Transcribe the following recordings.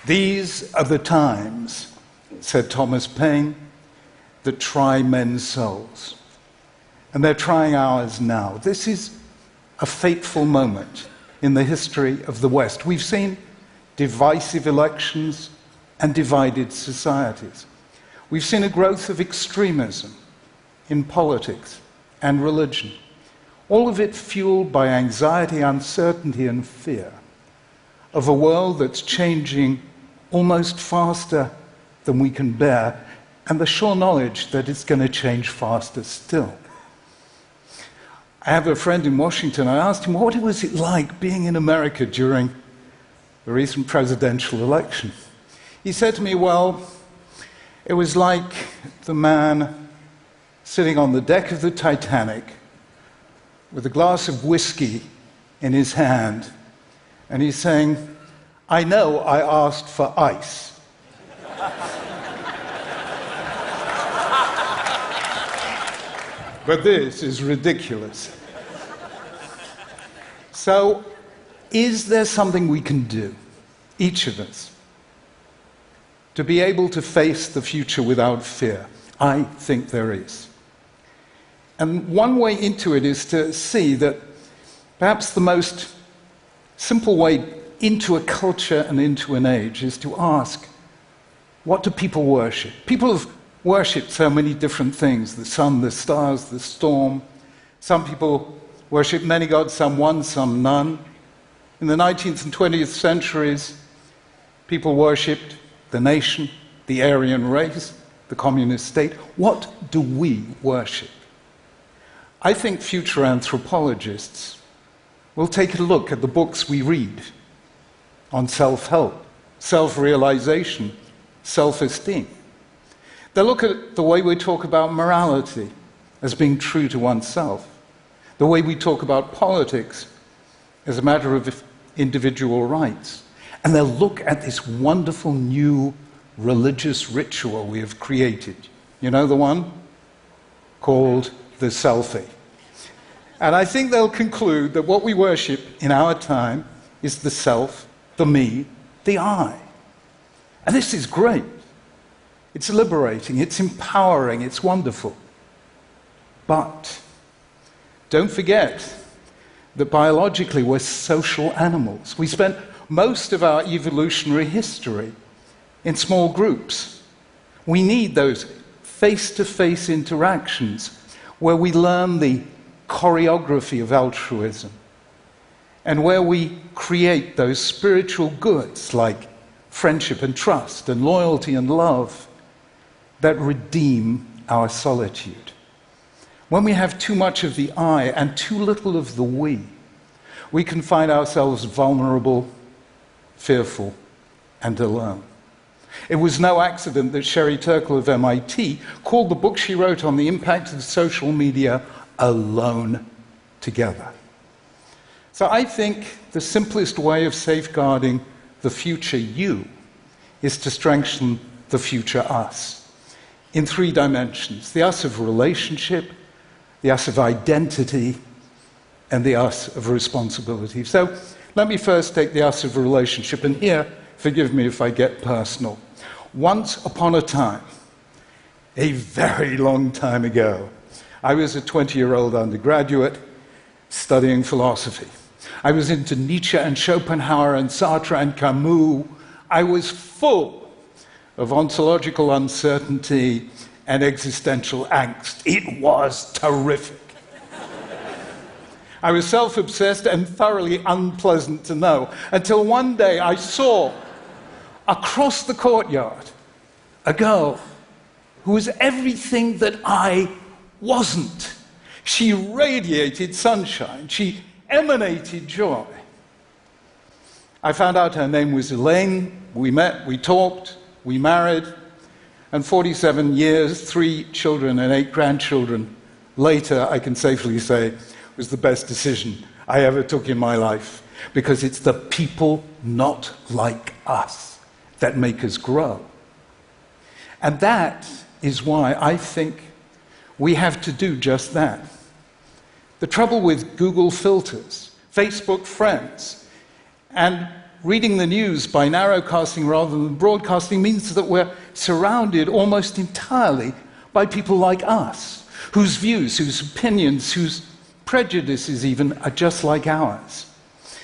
These are the times, said Thomas Paine, that try men's souls. And they're trying ours now. This is a fateful moment in the history of the West. We've seen divisive elections and divided societies. We've seen a growth of extremism in politics and religion, all of it fueled by anxiety, uncertainty, and fear of a world that's changing almost faster than we can bear, and the sure knowledge that it's going to change faster still. I have a friend in Washington. I asked him, what was it like being in America during the recent presidential election? He said to me, well, it was like the man sitting on the deck of the Titanic with a glass of whiskey in his hand, and he's saying, I know I asked for ice. But this is ridiculous. So, is there something we can do, each of us, to be able to face the future without fear? I think there is. And one way into it is to see that perhaps the most simple way into a culture and into an age is to ask, what do people worship? People have worshipped so many different things: the sun, the stars, the storm. Some people worship many gods, some one, some none. In the 19th and 20th centuries, people worshipped the nation, the Aryan race, the communist state. What do we worship? I think future anthropologists will take a look at the books we read on self-help, self-realization, self-esteem. They'll look at the way we talk about morality as being true to oneself, the way we talk about politics as a matter of individual rights. And they'll look at this wonderful new religious ritual we have created. You know the one? Called the selfie. And I think they'll conclude that what we worship in our time is the self, the me, the I. And this is great. It's liberating, it's empowering, it's wonderful. But don't forget that biologically we're social animals. We spent most of our evolutionary history in small groups. We need those face-to-face interactions where we learn the choreography of altruism and where we create those spiritual goods like friendship and trust and loyalty and love that redeem our solitude. When we have too much of the I and too little of the we can find ourselves vulnerable, fearful, and alone. It was no accident that Sherry Turkle of MIT called the book she wrote on the impact of social media Alone Together. So I think the simplest way of safeguarding the future you is to strengthen the future us in 3 dimensions: the us of relationship, the us of identity, and the us of responsibility. So let me first take the us of relationship, and here, forgive me if I get personal. Once upon a time, a very long time ago, I was a 20-year-old undergraduate studying philosophy. I was into Nietzsche and Schopenhauer and Sartre and Camus. I was full of ontological uncertainty and existential angst. It was terrific. I was self-obsessed and thoroughly unpleasant to know, until one day I saw across the courtyard a girl who was everything that I wasn't. She radiated sunshine. She emanated joy. I found out her name was Elaine. We met, we talked, we married, and 47 years, 3 children and 8 grandchildren later, I can safely say, was the best decision I ever took in my life, because it's the people not like us that make us grow. And that is why I think we have to do just that. The trouble with Google filters, Facebook friends, and reading the news by narrowcasting rather than broadcasting means that we're surrounded almost entirely by people like us, whose views, whose opinions, whose prejudices even are just like ours.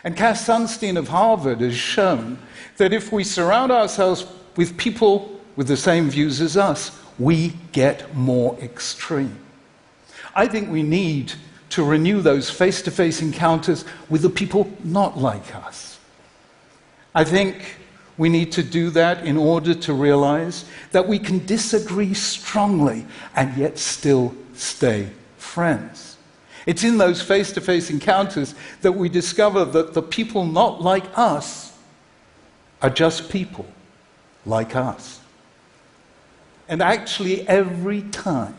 And Cass Sunstein of Harvard has shown that if we surround ourselves with people with the same views as us, we get more extreme. I think we need to renew those face-to-face encounters with the people not like us. I think we need to do that in order to realize that we can disagree strongly and yet still stay friends. It's in those face-to-face encounters that we discover that the people not like us are just people like us. And actually, every time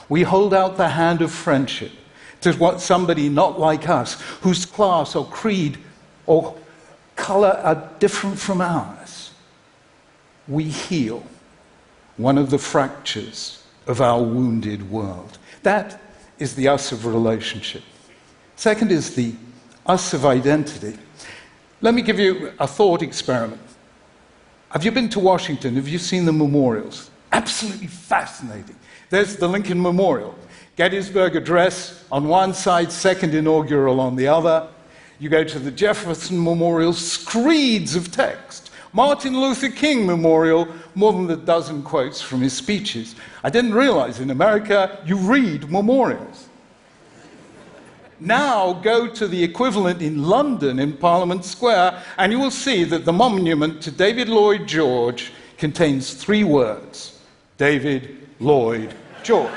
we hold out the hand of friendship to somebody not like us, whose class or creed or color are different from ours, we heal one of the fractures of our wounded world. That is the us of relationship. Second is the us of identity. Let me give you a thought experiment. Have you been to Washington? Have you seen the memorials? Absolutely fascinating. There's the Lincoln Memorial. Gettysburg Address on one side, second inaugural on the other. You go to the Jefferson Memorial, screeds of text. Martin Luther King Memorial, more than a dozen quotes from his speeches. I didn't realize in America you read memorials. Now go to the equivalent in London in Parliament Square, and you will see that the monument to David Lloyd George contains 3 words: David Lloyd George.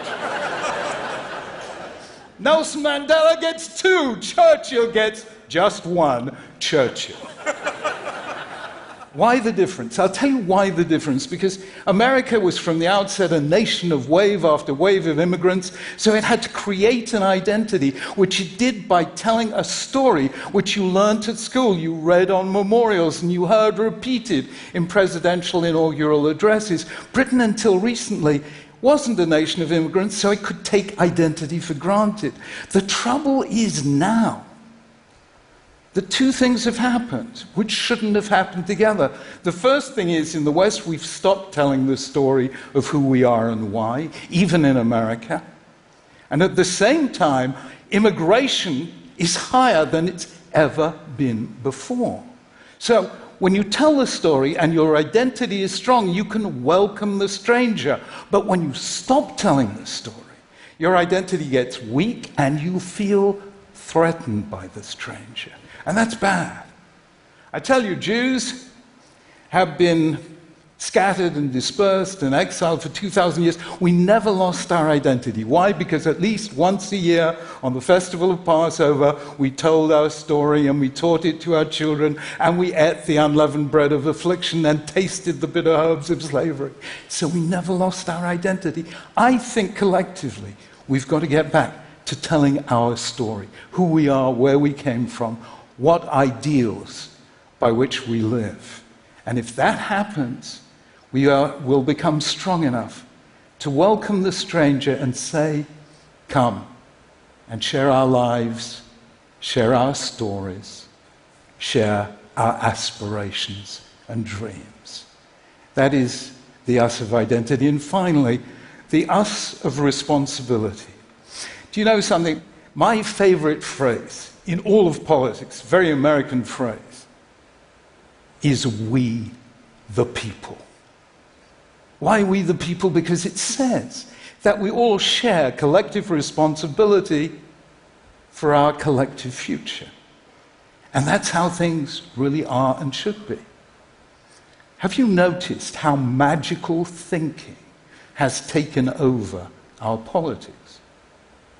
Nelson Mandela gets 2, Churchill gets just 1, Churchill. Why the difference? I'll tell you why the difference. Because America was from the outset a nation of wave after wave of immigrants, so it had to create an identity, which it did by telling a story which you learned at school, you read on memorials, and you heard repeated in presidential inaugural addresses. Britain, until recently, wasn't a nation of immigrants, so it could take identity for granted. The trouble is now the 2 things have happened, which shouldn't have happened together. The first thing is, in the West, we've stopped telling the story of who we are and why, even in America. And at the same time, immigration is higher than it's ever been before. So when you tell the story and your identity is strong, you can welcome the stranger. But when you stop telling the story, your identity gets weak and you feel threatened by the stranger. And that's bad. I tell you, Jews have been scattered and dispersed and exiled for 2,000 years. We never lost our identity. Why? Because at least once a year on the festival of Passover, we told our story and we taught it to our children, and we ate the unleavened bread of affliction and tasted the bitter herbs of slavery. So we never lost our identity. I think collectively we've got to get back to telling our story, who we are, where we came from, what ideals by which we live. And if that happens, we'll become strong enough to welcome the stranger and say, come and share our lives, share our stories, share our aspirations and dreams. That is the us of identity. And finally, the us of responsibility. Do you know something? My favorite phrase in all of politics, very American phrase, is we the people. Why we the people? Because it says that we all share collective responsibility for our collective future. And that's how things really are and should be. Have you noticed how magical thinking has taken over our politics?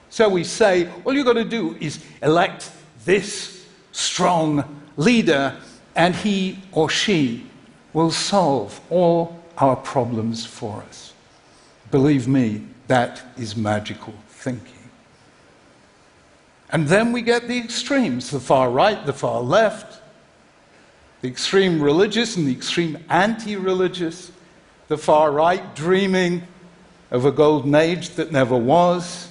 So we say, all you've got to do is elect this strong leader, and he or she will solve all our problems for us. Believe me, that is magical thinking. And then we get the extremes, the far right, the far left, the extreme religious and the extreme anti-religious, the far right dreaming of a golden age that never was,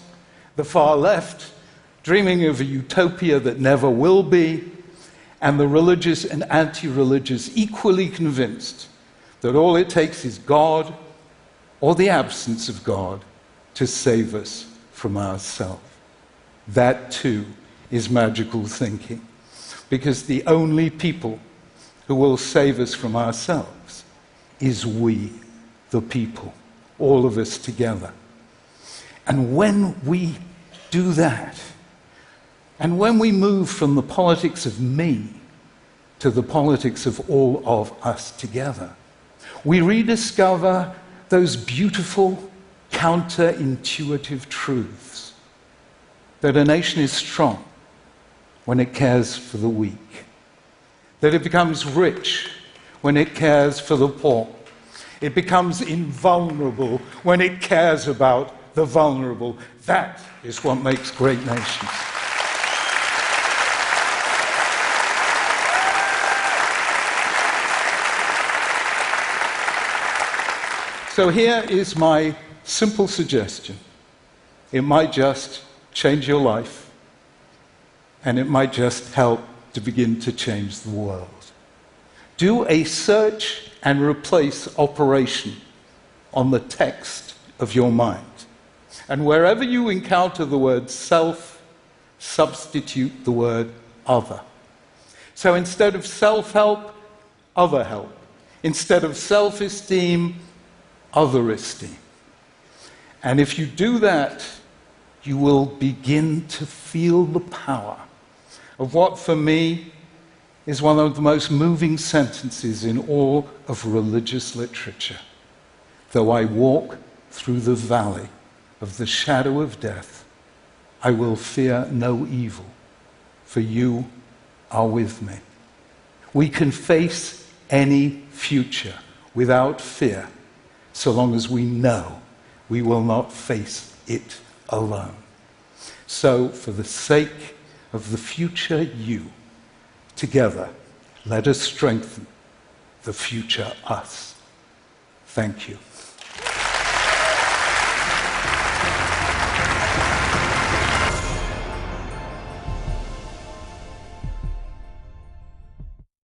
the far left dreaming of a utopia that never will be, and the religious and anti-religious equally convinced that all it takes is God or the absence of God to save us from ourselves. That too is magical thinking, because the only people who will save us from ourselves is we, the people, all of us together. And when we do that, and when we move from the politics of me to the politics of all of us together, we rediscover those beautiful, counterintuitive truths that a nation is strong when it cares for the weak, that it becomes rich when it cares for the poor, it becomes invulnerable when it cares about the vulnerable. That is what makes great nations. So here is my simple suggestion. It might just change your life, and it might just help to begin to change the world. Do a search and replace operation on the text of your mind. And wherever you encounter the word self, substitute the word other. So instead of self-help, other help. Instead of self-esteem, other esteem. And if you do that, you will begin to feel the power of what, for me, is one of the most moving sentences in all of religious literature. Though I walk through the valley of the shadow of death, I will fear no evil, for you are with me. We can face any future without fear, so long as we know we will not face it alone. So, for the sake of the future you, together, let us strengthen the future us. Thank you.